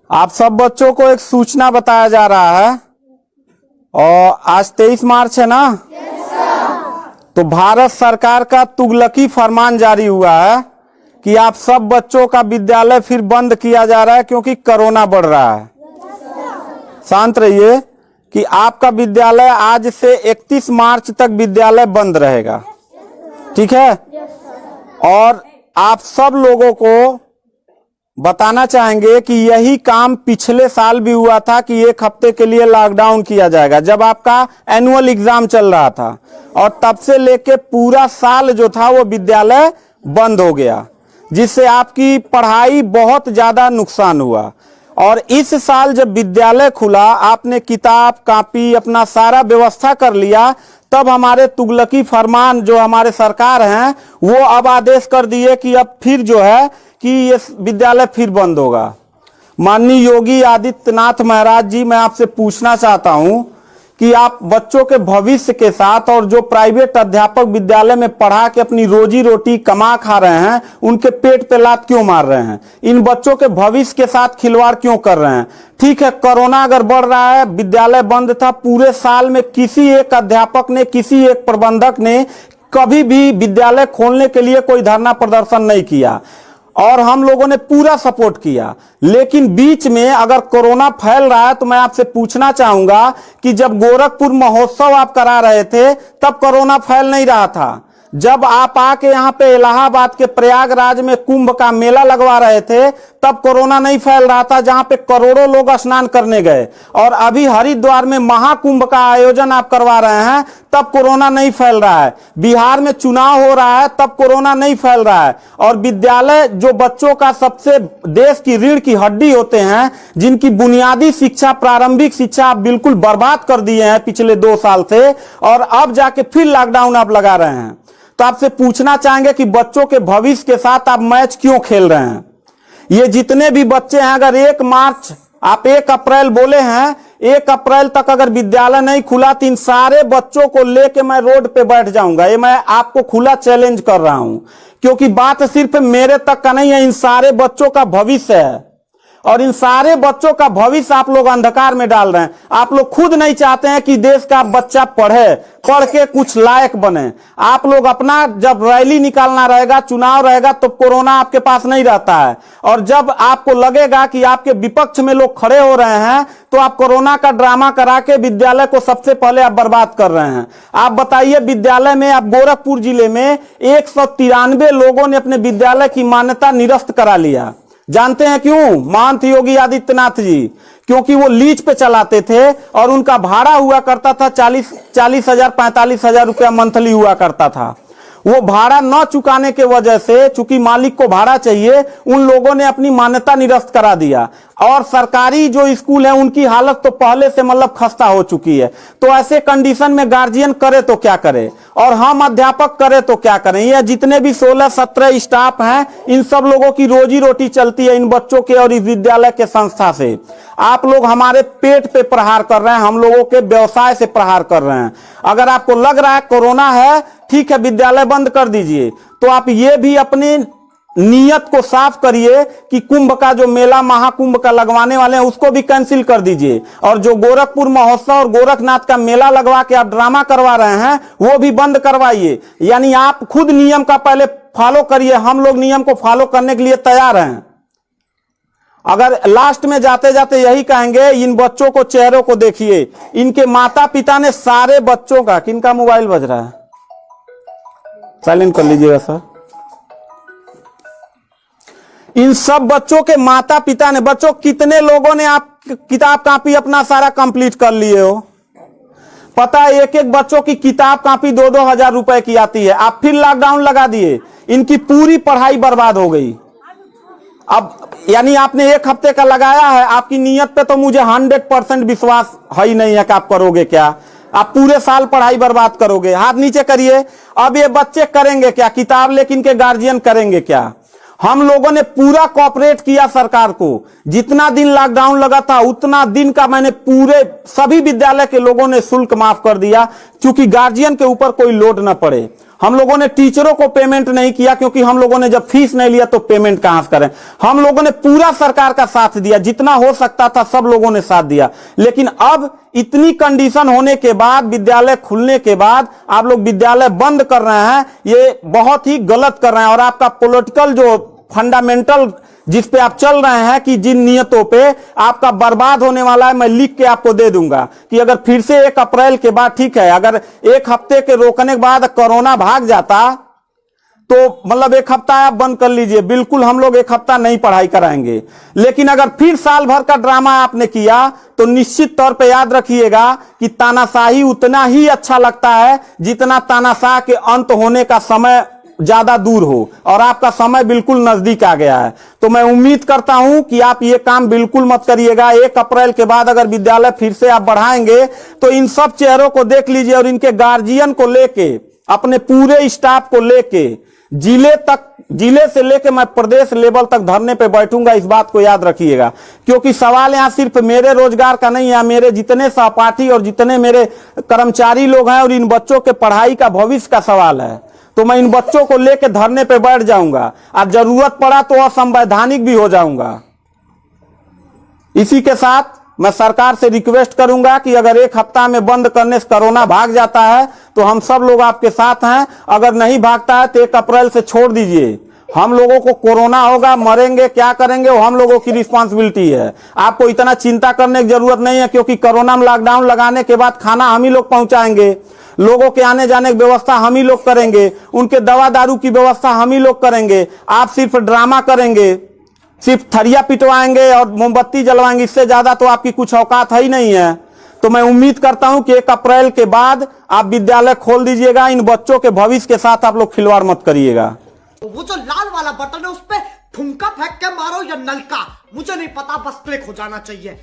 आप सब बच्चों को एक सूचना बताया जा रहा है और आज 23 मार्च है ना। तो भारत सरकार का तुगलकी फरमान जारी हुआ है कि आप सब बच्चों का विद्यालय फिर बंद किया जा रहा है क्योंकि कोरोना बढ़ रहा है। शांत रहिए कि आपका विद्यालय आज से 31 मार्च तक विद्यालय बंद रहेगा, ठीक है। और आप सब लोगों को बताना चाहेंगे कि यही काम पिछले साल भी हुआ था कि एक हफ्ते के लिए लॉकडाउन किया जाएगा जब आपका एनुअल एग्जाम चल रहा था, और तब से लेके पूरा साल जो था वो विद्यालय बंद हो गया, जिससे आपकी पढ़ाई बहुत ज्यादा नुकसान हुआ। और इस साल जब विद्यालय खुला, आपने किताब कॉपी अपना सारा व्यवस्था कर लिया, तब हमारे तुगलकी फरमान जो हमारे सरकार हैं वो अब आदेश कर दिए कि अब फिर जो है कि ये विद्यालय फिर बंद होगा। माननीय योगी आदित्यनाथ महाराज जी, मैं आपसे पूछना चाहता हूं कि आप बच्चों के भविष्य के साथ और जो प्राइवेट अध्यापक विद्यालय में पढ़ा के अपनी रोजी रोटी कमा खा रहे हैं, उनके पेट पे लात क्यों मार रहे हैं? इन बच्चों के भविष्य के साथ खिलवाड़ क्यों कर रहे हैं? ठीक है, कोरोना अगर बढ़ रहा है, विद्यालय बंद था, पूरे साल में किसी एक अध्यापक ने, किसी एक प्रबंधक ने कभी भी विद्यालय खोलने के लिए कोई धरना प्रदर्शन नहीं किया और हम लोगों ने पूरा सपोर्ट किया। लेकिन बीच में अगर कोरोना फैल रहा है तो मैं आपसे पूछना चाहूंगा कि जब गोरखपुर महोत्सव आप करा रहे थे तब कोरोना फैल नहीं रहा था। जब आप आके यहाँ पे इलाहाबाद के प्रयागराज में कुंभ का मेला लगवा रहे थे तब कोरोना नहीं फैल रहा था, जहां पे करोड़ों लोग स्नान करने गए। और अभी हरिद्वार में महाकुंभ का आयोजन आप करवा रहे हैं तब कोरोना नहीं फैल रहा है। बिहार में चुनाव हो रहा है तब कोरोना नहीं फैल रहा है। और विद्यालय जो बच्चों का सबसे देश की रीढ़ की हड्डी होते हैं, जिनकी बुनियादी शिक्षा, प्रारंभिक शिक्षा आप बिल्कुल बर्बाद कर दिए हैं पिछले 2 साल से, और अब जाके फिर लॉकडाउन आप लगा रहे हैं। तो आपसे पूछना चाहेंगे कि बच्चों के भविष्य के साथ आप मैच क्यों खेल रहे हैं? ये जितने भी बच्चे हैं, अगर 1 मार्च आप 1 अप्रैल बोले हैं, 1 अप्रैल तक अगर विद्यालय नहीं खुला तो इन सारे बच्चों को लेके मैं रोड पे बैठ जाऊंगा। ये मैं आपको खुला चैलेंज कर रहा हूं, क्योंकि बात सिर्फ मेरे तक का नहीं है, इन सारे बच्चों का भविष्य है। और इन सारे बच्चों का भविष्य आप लोग अंधकार में डाल रहे हैं। आप लोग खुद नहीं चाहते हैं कि देश का बच्चा पढ़े, पढ़ के कुछ लायक बने। आप लोग अपना, जब रैली निकालना रहेगा, चुनाव रहेगा, तो कोरोना आपके पास नहीं रहता है। और जब आपको लगेगा कि आपके विपक्ष में लोग खड़े हो रहे हैं तो आप कोरोना का ड्रामा करा के विद्यालय को सबसे पहले आप बर्बाद कर रहे हैं। आप बताइए, विद्यालय में, आप गोरखपुर जिले में 193 लोगों ने अपने विद्यालय की मान्यता निरस्त करा लिया। जानते हैं क्यों? महंत योगी आदित्यनाथ जी, क्योंकि वो लीज पे चलाते थे और उनका भाड़ा हुआ करता था 40,000 45,000 रुपया मंथली हुआ करता था। वो भाड़ा न चुकाने के वजह से, चूंकि मालिक को भाड़ा चाहिए, उन लोगों ने अपनी मान्यता निरस्त करा दिया। और सरकारी जो स्कूल है उनकी हालत तो पहले से मतलब खस्ता हो चुकी है। तो ऐसे कंडीशन में गार्जियन करे तो क्या करे, और हम अध्यापक करे तो क्या करें? ये जितने भी 16-17 स्टाफ हैं, इन सब लोगों की रोजी रोटी चलती है इन बच्चों के और इस विद्यालय के संस्था से। आप लोग हमारे पेट पे प्रहार कर रहे हैं, हम लोगों के व्यवसाय से प्रहार कर रहे हैं। अगर आपको लग रहा है कोरोना है, ठीक है, विद्यालय बंद कर दीजिए, तो आप ये भी अपनी नियत को साफ करिए कि कुंभ का जो मेला, महाकुंभ का लगवाने वाले हैं, उसको भी कैंसिल कर दीजिए। और जो गोरखपुर महोत्सव और गोरखनाथ का मेला लगवा के आप ड्रामा करवा रहे हैं, वो भी बंद करवाइए। यानी आप खुद नियम का पहले फॉलो करिए, हम लोग नियम को फॉलो करने के लिए तैयार हैं। अगर लास्ट में जाते जाते यही कहेंगे, इन बच्चों को, चेहरों को देखिए, इनके माता पिता ने सारे बच्चों का, किनका मोबाइल बज रहा है, साइलेंट कर लीजिएगा सर। इन सब बच्चों के माता पिता ने, बच्चों कितने लोगों ने आप किताब कॉपी अपना सारा कंप्लीट कर लिए हो? पता है, एक एक बच्चों की किताब कॉपी 2-2 हजार रुपए की आती है। आप फिर लॉकडाउन लगा दिए, इनकी पूरी पढ़ाई बर्बाद हो गई। अब यानी आपने 1 हफ्ते का लगाया है, आपकी नीयत पे तो मुझे 100% विश्वास है ही नहीं है कि आप करोगे क्या। आप पूरे साल पढ़ाई बर्बाद करोगे। हाथ नीचे करिए। अब ये बच्चे करेंगे क्या? किताब लेकिन इनके गार्जियन करेंगे क्या? हम लोगों ने पूरा कोऑपरेट किया सरकार को। जितना दिन लॉकडाउन लगा था उतना दिन का मैंने पूरे सभी विद्यालय के लोगों ने शुल्क माफ कर दिया, क्योंकि गार्जियन के ऊपर कोई लोड न पड़े। हम लोगों ने टीचरों को पेमेंट नहीं किया, क्योंकि हम लोगों ने जब फीस नहीं लिया तो पेमेंट कहां से करें। हम लोगों ने पूरा सरकार का साथ दिया, जितना हो सकता था सब लोगों ने साथ दिया। लेकिन अब इतनी कंडीशन होने के बाद, विद्यालय खुलने के बाद आप लोग विद्यालय बंद कर रहे हैं, ये बहुत ही गलत कर रहे हैं। और आपका पॉलिटिकल जो फंडामेंटल जिस पे आप चल रहे हैं कि जिन नियतों पे आपका बर्बाद होने वाला है, मैं लिख के आपको दे दूंगा कि अगर फिर से 1 अप्रैल के बाद, ठीक है, अगर 1 हफ्ते के रोकने के बाद कोरोना भाग जाता तो मतलब 1 हफ्ता आप बंद कर लीजिए, बिल्कुल हम लोग 1 हफ्ता नहीं पढ़ाई कराएंगे। लेकिन अगर फिर साल भर का ड्रामा आपने किया तो निश्चित तौर पे याद रखिएगा कि तानाशाही उतना ही अच्छा लगता है जितना तानाशाह के अंत होने का समय ज्यादा दूर हो, और आपका समय बिल्कुल नजदीक आ गया है। तो मैं उम्मीद करता हूं कि आप ये काम बिल्कुल मत करिएगा। 1 अप्रैल के बाद अगर विद्यालय फिर से आप बढ़ाएंगे तो इन सब चेहरों को देख लीजिए, और इनके गार्जियन को लेके, अपने पूरे स्टाफ को लेके, जिले से लेके मैं प्रदेश लेवल तक धरने पे बैठूंगा, इस बात को याद रखिएगा। क्योंकि सवाल यहां सिर्फ मेरे रोजगार का नहीं है, मेरे जितने सहपाठी और जितने मेरे कर्मचारी लोग हैं और इन बच्चों के पढ़ाई का भविष्य का सवाल है। तो मैं इन बच्चों को लेकर धरने पे बैठ जाऊंगा, और जरूरत पड़ा तो असंवैधानिक भी हो जाऊंगा। इसी के साथ मैं सरकार से रिक्वेस्ट करूंगा कि अगर 1 हफ्ता में बंद करने से कोरोना भाग जाता है तो हम सब लोग आपके साथ हैं, अगर नहीं भागता है तो 1 अप्रैल से छोड़ दीजिए। हम लोगों को कोरोना होगा, मरेंगे, क्या करेंगे वो हम लोगों की रिस्पांसिबिलिटी है। आपको इतना चिंता करने की जरूरत नहीं है, क्योंकि कोरोना में लॉकडाउन लगाने के बाद खाना हम ही लोग पहुंचाएंगे, लोगों के आने जाने की व्यवस्था हम ही लोग करेंगे, उनके दवा दारू की व्यवस्था हम ही लोग करेंगे। आप सिर्फ ड्रामा करेंगे, सिर्फ थरिया पिटवाएंगे और मोमबत्ती जलवाएंगे, इससे ज्यादा तो आपकी कुछ औकात है ही नहीं है। तो मैं उम्मीद करता हूं कि 1 अप्रैल के बाद आप विद्यालय खोल दीजिएगा। इन बच्चों के भविष्य के साथ आप लोग खिलवाड़ मत करिएगा। वो जो लाल वाला बटन है उस पे ठुमका फेंक के मारो या नलका, मुझे नहीं पता, बस क्लिक हो जाना चाहिए।